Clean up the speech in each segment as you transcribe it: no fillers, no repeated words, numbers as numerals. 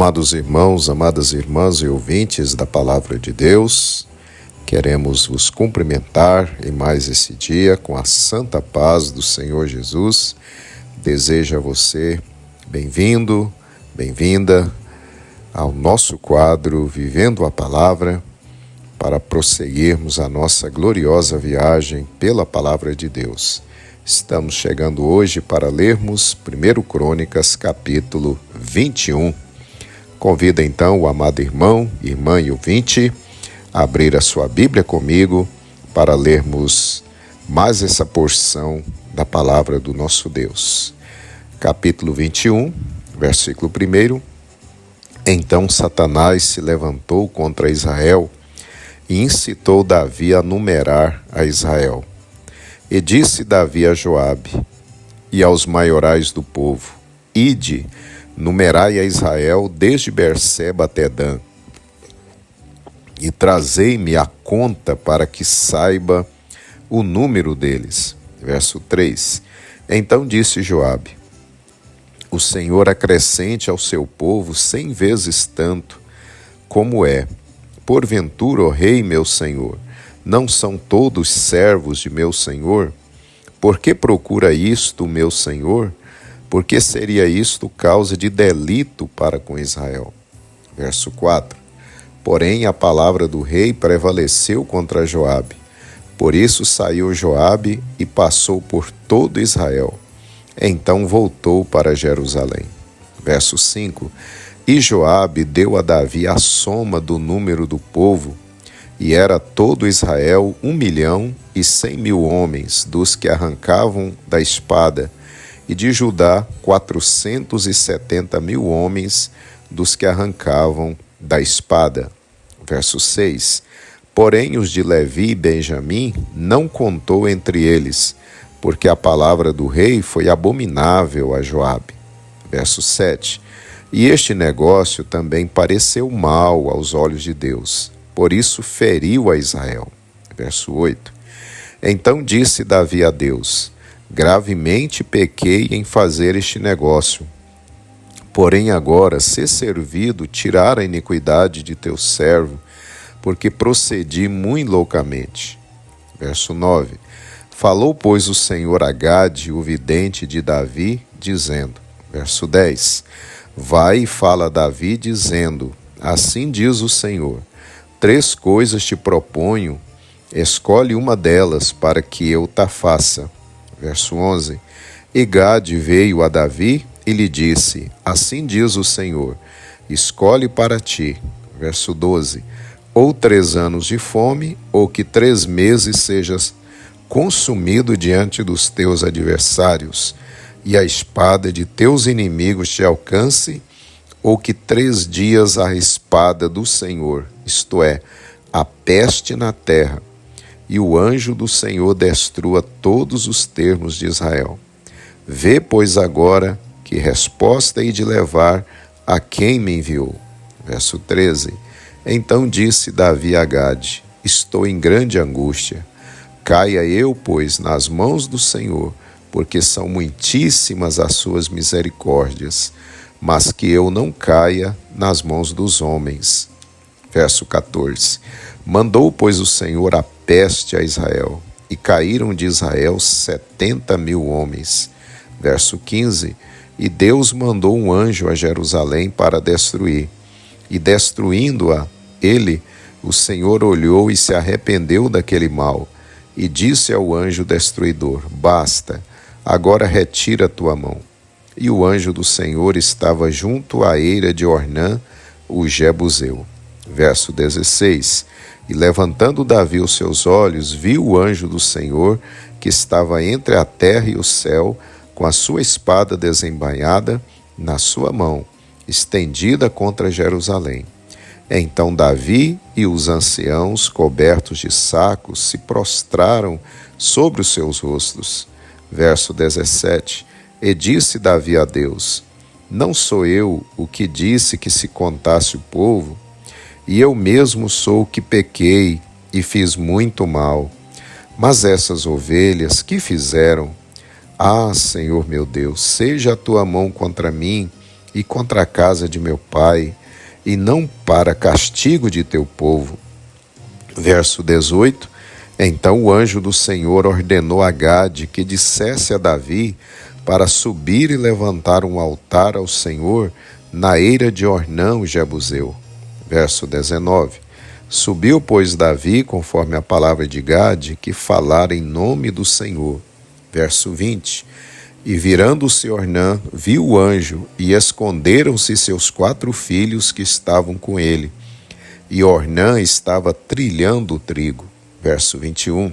Amados irmãos, amadas irmãs e ouvintes da Palavra de Deus, queremos vos cumprimentar em mais esse dia com a santa paz do Senhor Jesus. Desejo a você bem-vindo, bem-vinda ao nosso quadro Vivendo a Palavra, para prosseguirmos a nossa gloriosa viagem pela Palavra de Deus. Estamos chegando hoje para lermos 1 Crônicas, capítulo 21. Convido então o amado irmão, irmã e ouvinte a abrir a sua Bíblia comigo para lermos mais essa porção da palavra do nosso Deus. Capítulo 21, versículo 1. Então Satanás se levantou contra Israel e incitou Davi a numerar a Israel. E disse Davi a Joabe e aos maiorais do povo: Ide, numerai a Israel desde Berseba até Dan, e trazei-me a conta para que saiba o número deles. Verso 3. Então disse Joabe: O Senhor acrescente ao seu povo 100 vezes tanto, como é. Porventura, ó rei meu senhor, não são todos servos de meu senhor? Por que procura isto, meu senhor? Porque seria isto causa de delito para com Israel. Verso 4. Porém, a palavra do rei prevaleceu contra Joabe. Por isso saiu Joabe e passou por todo Israel. Então voltou para Jerusalém. Verso 5. E Joabe deu a Davi a soma do número do povo, e era todo Israel 1.100.000 homens, dos que arrancavam da espada, e de Judá 470.000 homens, dos que arrancavam da espada. Verso 6. Porém os de Levi e Benjamim não contou entre eles, porque a palavra do rei foi abominável a Joabe. Verso 7. E este negócio também pareceu mal aos olhos de Deus, por isso feriu a Israel. Verso 8. Então disse Davi a Deus: Gravemente pequei em fazer este negócio. Porém agora, se servido, tirar a iniquidade de teu servo, porque procedi muito loucamente. Verso 9. Falou, pois, o Senhor a Gade, o vidente de Davi, dizendo. Verso 10. Vai e fala a Davi, dizendo: Assim diz o Senhor: 3 coisas te proponho, escolhe uma delas para que eu ta faça. Verso 11. E Gade veio a Davi e lhe disse: Assim diz o Senhor: escolhe para ti. Verso 12. Ou 3 anos de fome, ou que 3 meses sejas consumido diante dos teus adversários, e a espada de teus inimigos te alcance, ou que 3 dias a espada do Senhor, isto é, a peste na terra, e o anjo do Senhor destrua todos os termos de Israel. Vê, pois, agora que resposta hei de levar a quem me enviou. Verso 13. Então disse Davi a Gade: Estou em grande angústia. Caia eu, pois, nas mãos do Senhor, porque são muitíssimas as suas misericórdias, mas que eu não caia nas mãos dos homens. Verso 14. Mandou, pois, o Senhor a peste a Israel, e caíram de Israel 70.000 homens. Verso 15. E Deus mandou um anjo a Jerusalém para destruir. E destruindo-a, ele, o Senhor, olhou e se arrependeu daquele mal, e disse ao anjo destruidor: Basta, agora retira a tua mão. E o anjo do Senhor estava junto à eira de Ornã, o Jebuseu. Verso 16. E levantando Davi os seus olhos, viu o anjo do Senhor, que estava entre a terra e o céu, com a sua espada desembainhada na sua mão, estendida contra Jerusalém. Então Davi e os anciãos, cobertos de sacos, se prostraram sobre os seus rostos. Verso 17. E disse Davi a Deus: Não sou eu o que disse que se contasse o povo? E eu mesmo sou o que pequei e fiz muito mal. Mas essas ovelhas, que fizeram? Ah, Senhor meu Deus, seja a tua mão contra mim e contra a casa de meu pai, e não para castigo de teu povo. Verso 18. Então o anjo do Senhor ordenou a Gade que dissesse a Davi para subir e levantar um altar ao Senhor na eira de Ornã, o Jebuseu. Verso 19. Subiu, pois, Davi, conforme a palavra de Gade, que falara em nome do Senhor. Verso 20. E virando-se Ornã, viu o anjo, e esconderam-se seus 4 filhos que estavam com ele. E Ornã estava trilhando o trigo. Verso 21.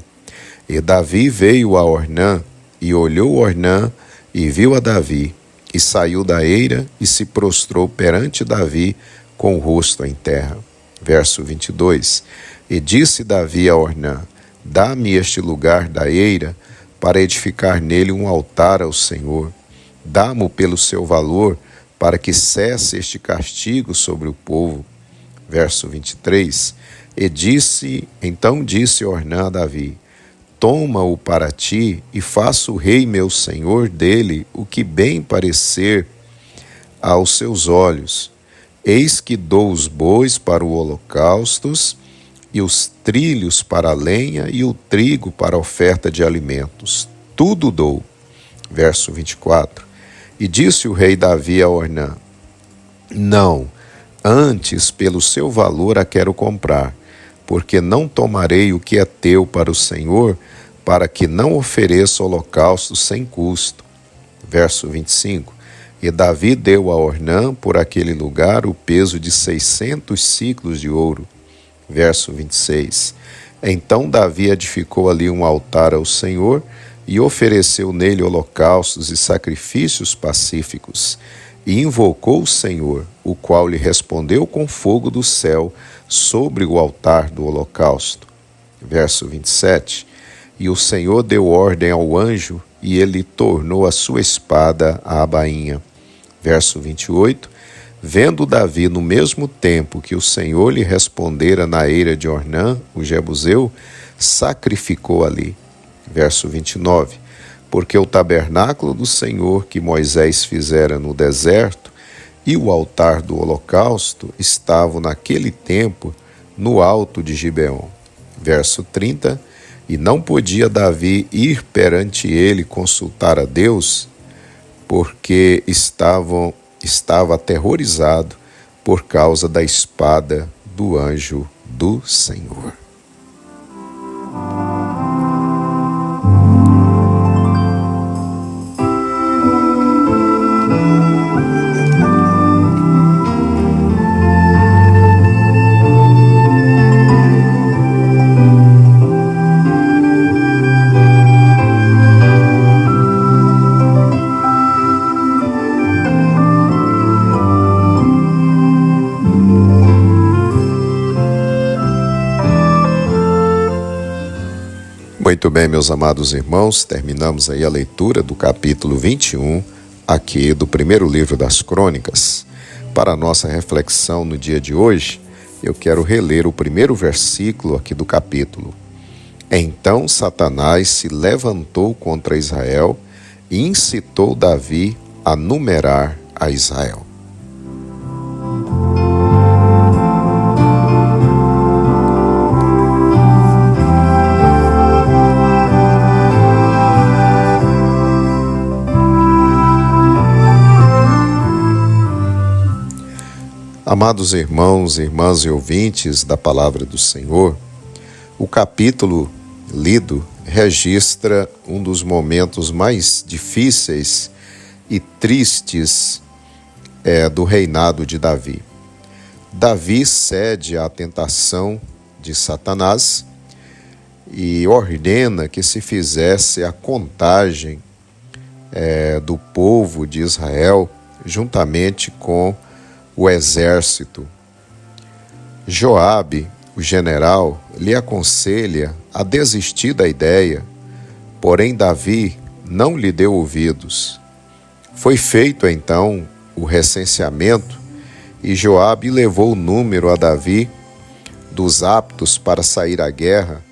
E Davi veio a Ornã, e olhou Ornã, e viu a Davi, e saiu da eira, e se prostrou perante Davi, com o rosto em terra. Verso 22. E disse Davi a Ornã: dá-me este lugar da eira, para edificar nele um altar ao Senhor. Dá-mo pelo seu valor, para que cesse este castigo sobre o povo. Verso 23. Então disse Ornã a Davi: toma-o para ti, e faça o rei meu senhor dele o que bem parecer aos seus olhos. Eis que dou os bois para o holocaustos, e os trilhos para a lenha, e o trigo para a oferta de alimentos. Tudo dou. Verso 24. E disse o rei Davi a Ornã: não, antes pelo seu valor a quero comprar, porque não tomarei o que é teu para o Senhor, para que não ofereça holocausto sem custo. Verso 25. E Davi deu a Ornã por aquele lugar o peso de 600 siclos de ouro. Verso 26. Então Davi edificou ali um altar ao Senhor e ofereceu nele holocaustos e sacrifícios pacíficos. E invocou o Senhor, o qual lhe respondeu com fogo do céu sobre o altar do holocausto. Verso 27. E o Senhor deu ordem ao anjo, e ele tornou a sua espada à bainha. Verso 28. Vendo Davi no mesmo tempo que o Senhor lhe respondera na eira de Ornã, o Jebuseu, sacrificou ali. Verso 29. Porque o tabernáculo do Senhor que Moisés fizera no deserto e o altar do holocausto estavam naquele tempo no alto de Gibeon. Verso 30. E não podia Davi ir perante ele consultar a Deus, porque estava aterrorizado por causa da espada do anjo do Senhor. Muito bem, meus amados irmãos, terminamos aí a leitura do capítulo 21, aqui do primeiro livro das Crônicas. Para a nossa reflexão no dia de hoje, eu quero reler o primeiro versículo aqui do capítulo. Então Satanás se levantou contra Israel e incitou Davi a numerar a Israel. Amados irmãos, irmãs e ouvintes da Palavra do Senhor, o capítulo lido registra um dos momentos mais difíceis e tristes do reinado de Davi. Davi cede à tentação de Satanás e ordena que se fizesse a contagem do povo de Israel juntamente com o exército. Joabe, o general, lhe aconselha a desistir da ideia, porém Davi não lhe deu ouvidos. Foi feito então o recenseamento e Joabe levou o número a Davi dos aptos para sair à guerra,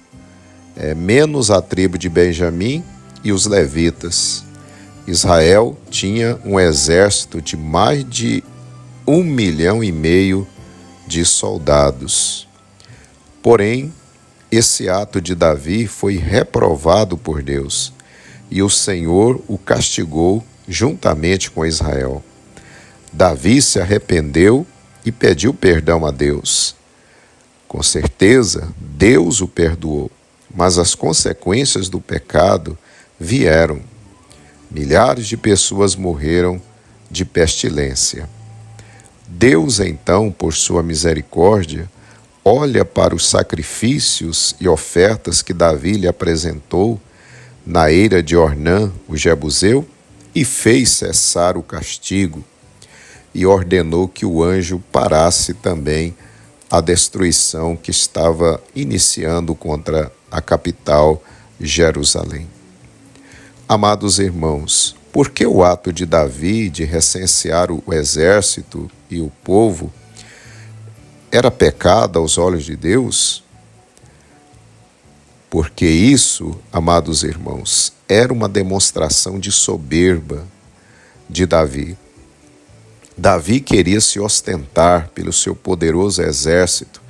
menos a tribo de Benjamim e os levitas. Israel tinha um exército de mais de 1,5 milhão de soldados. Porém, esse ato de Davi foi reprovado por Deus, e o Senhor o castigou juntamente com Israel. Davi se arrependeu e pediu perdão a Deus. Com certeza, Deus o perdoou, mas as consequências do pecado vieram. Milhares de pessoas morreram de pestilência. Deus, então, por sua misericórdia, olha para os sacrifícios e ofertas que Davi lhe apresentou na eira de Ornã, o Jebuseu, e fez cessar o castigo, e ordenou que o anjo parasse também a destruição que estava iniciando contra a capital, Jerusalém. Amados irmãos, por que o ato de Davi de recensear o exército e o povo era pecado aos olhos de Deus? Porque isso, amados irmãos, era uma demonstração de soberba de Davi. Davi queria se ostentar pelo seu poderoso exército,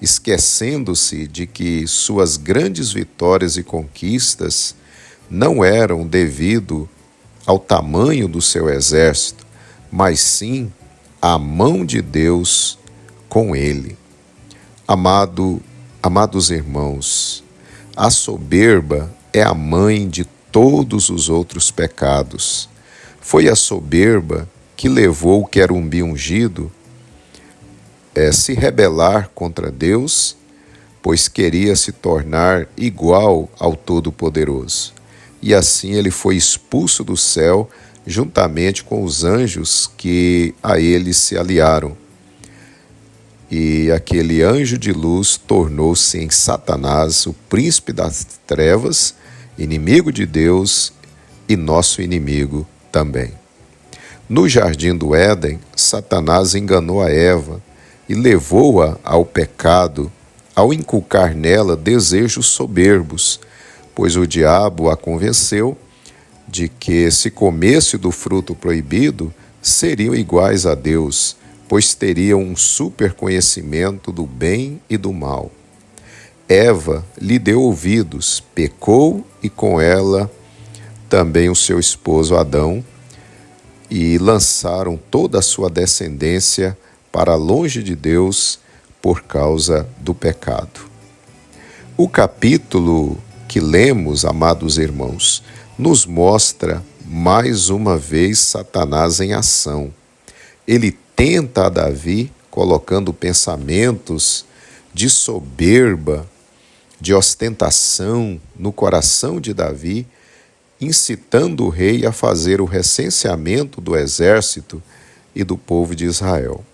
esquecendo-se de que suas grandes vitórias e conquistas não eram devido ao tamanho do seu exército, mas sim à mão de Deus com ele. Amados irmãos, a soberba é a mãe de todos os outros pecados. Foi a soberba que levou o querumim ungido a se rebelar contra Deus, pois queria se tornar igual ao Todo-Poderoso. E assim ele foi expulso do céu juntamente com os anjos que a ele se aliaram. E aquele anjo de luz tornou-se em Satanás, o príncipe das trevas, inimigo de Deus e nosso inimigo também. No jardim do Éden, Satanás enganou a Eva e levou-a ao pecado ao inculcar nela desejos soberbos, pois o diabo a convenceu de que, se comesse do fruto proibido, seriam iguais a Deus, pois teriam um superconhecimento do bem e do mal. Eva lhe deu ouvidos, pecou, e com ela também o seu esposo Adão, e lançaram toda a sua descendência para longe de Deus por causa do pecado. O capítulo que lemos, amados irmãos, nos mostra mais uma vez Satanás em ação. Ele tenta a Davi, colocando pensamentos de soberba, de ostentação no coração de Davi, incitando o rei a fazer o recenseamento do exército e do povo de Israel.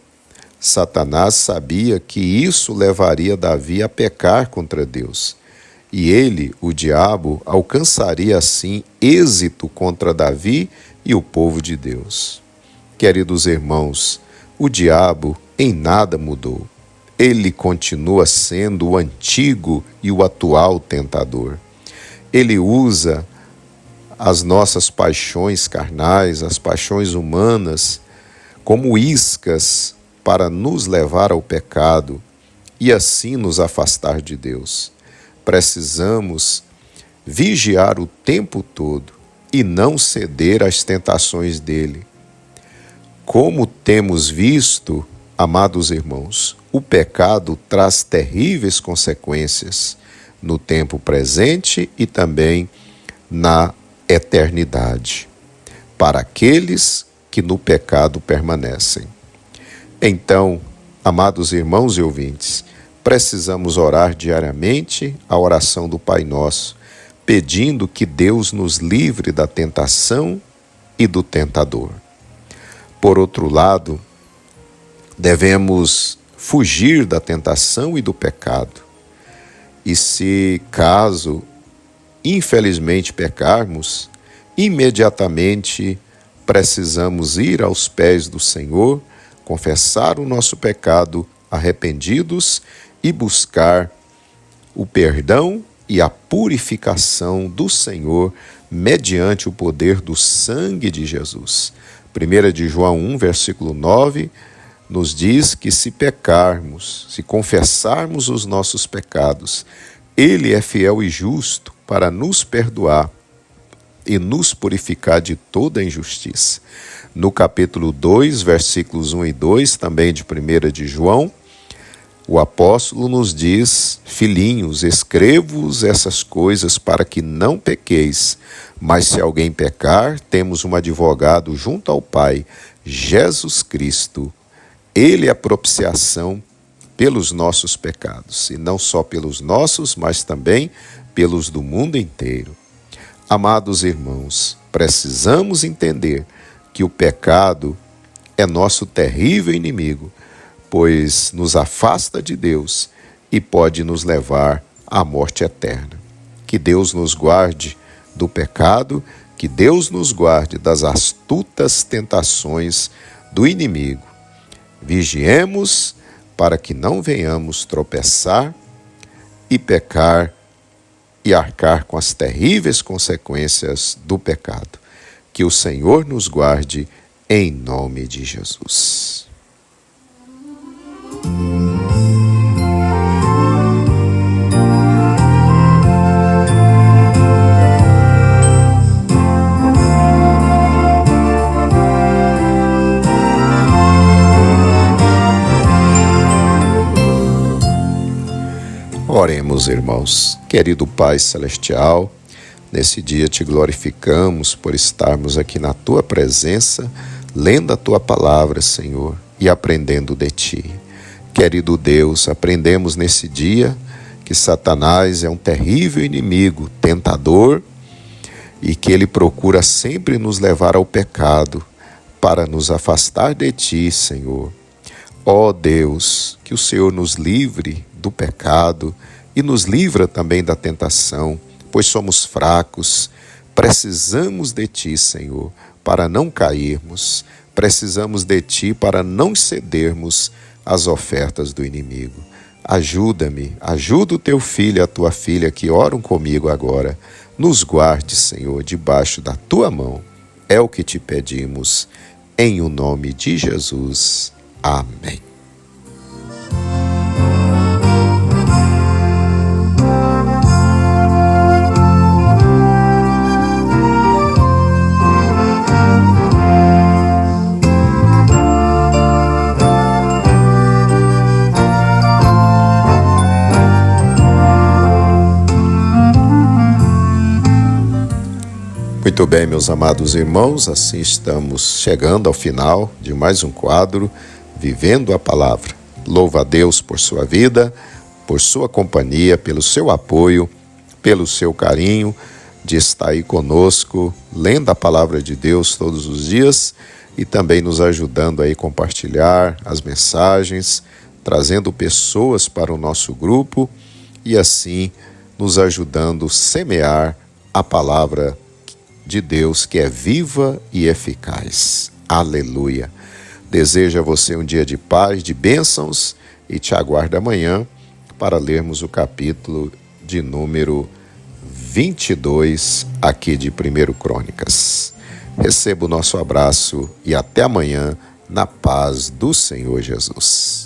Satanás sabia que isso levaria Davi a pecar contra Deus, e ele, o diabo, alcançaria assim êxito contra Davi e o povo de Deus. Queridos irmãos, o diabo em nada mudou. Ele continua sendo o antigo e o atual tentador. Ele usa as nossas paixões carnais, as paixões humanas, como iscas para nos levar ao pecado e assim nos afastar de Deus. Precisamos vigiar o tempo todo e não ceder às tentações dele. Como temos visto, amados irmãos, o pecado traz terríveis consequências no tempo presente e também na eternidade, para aqueles que no pecado permanecem. Então, amados irmãos e ouvintes, precisamos orar diariamente a oração do Pai Nosso, pedindo que Deus nos livre da tentação e do tentador. Por outro lado, devemos fugir da tentação e do pecado. E se, caso, infelizmente pecarmos, imediatamente precisamos ir aos pés do Senhor, confessar o nosso pecado arrependidos e buscar o perdão e a purificação do Senhor mediante o poder do sangue de Jesus. 1 de João 1, versículo 9, nos diz que se pecarmos, se confessarmos os nossos pecados, Ele é fiel e justo para nos perdoar e nos purificar de toda injustiça. No capítulo 2, versículos 1 e 2, também de 1 de João, o apóstolo nos diz: filhinhos, escrevo-vos essas coisas para que não pequeis, mas se alguém pecar, temos um advogado junto ao Pai, Jesus Cristo. Ele é a propiciação pelos nossos pecados, e não só pelos nossos, mas também pelos do mundo inteiro. Amados irmãos, precisamos entender que o pecado é nosso terrível inimigo, pois nos afasta de Deus e pode nos levar à morte eterna. Que Deus nos guarde do pecado, que Deus nos guarde das astutas tentações do inimigo. Vigiemos para que não venhamos tropeçar e pecar e arcar com as terríveis consequências do pecado. Que o Senhor nos guarde em nome de Jesus. Oremos, irmãos. Querido Pai Celestial, nesse dia te glorificamos por estarmos aqui na Tua presença, lendo a Tua palavra, Senhor, e aprendendo de Ti. Querido Deus, aprendemos nesse dia que Satanás é um terrível inimigo, tentador, e que ele procura sempre nos levar ao pecado para nos afastar de Ti, Senhor. Ó Deus, que o Senhor nos livre do pecado e nos livra também da tentação, pois somos fracos, precisamos de Ti, Senhor, para não cairmos, precisamos de Ti para não cedermos às ofertas do inimigo. Ajuda-me, ajuda o Teu filho e a Tua filha que oram comigo agora. Nos guarde, Senhor, debaixo da Tua mão. É o que Te pedimos, em o nome de Jesus. Amém. Muito bem, meus amados irmãos, assim estamos chegando ao final de mais um quadro, Vivendo a Palavra. Louvo a Deus por sua vida, por sua companhia, pelo seu apoio, pelo seu carinho de estar aí conosco, lendo a Palavra de Deus todos os dias e também nos ajudando aí a compartilhar as mensagens, trazendo pessoas para o nosso grupo e assim nos ajudando a semear a Palavra de Deus que é viva e eficaz. Aleluia. Desejo a você um dia de paz, de bênçãos e te aguardo amanhã para lermos o capítulo de número 22 aqui de 1 Crônicas. Receba o nosso abraço e até amanhã na paz do Senhor Jesus.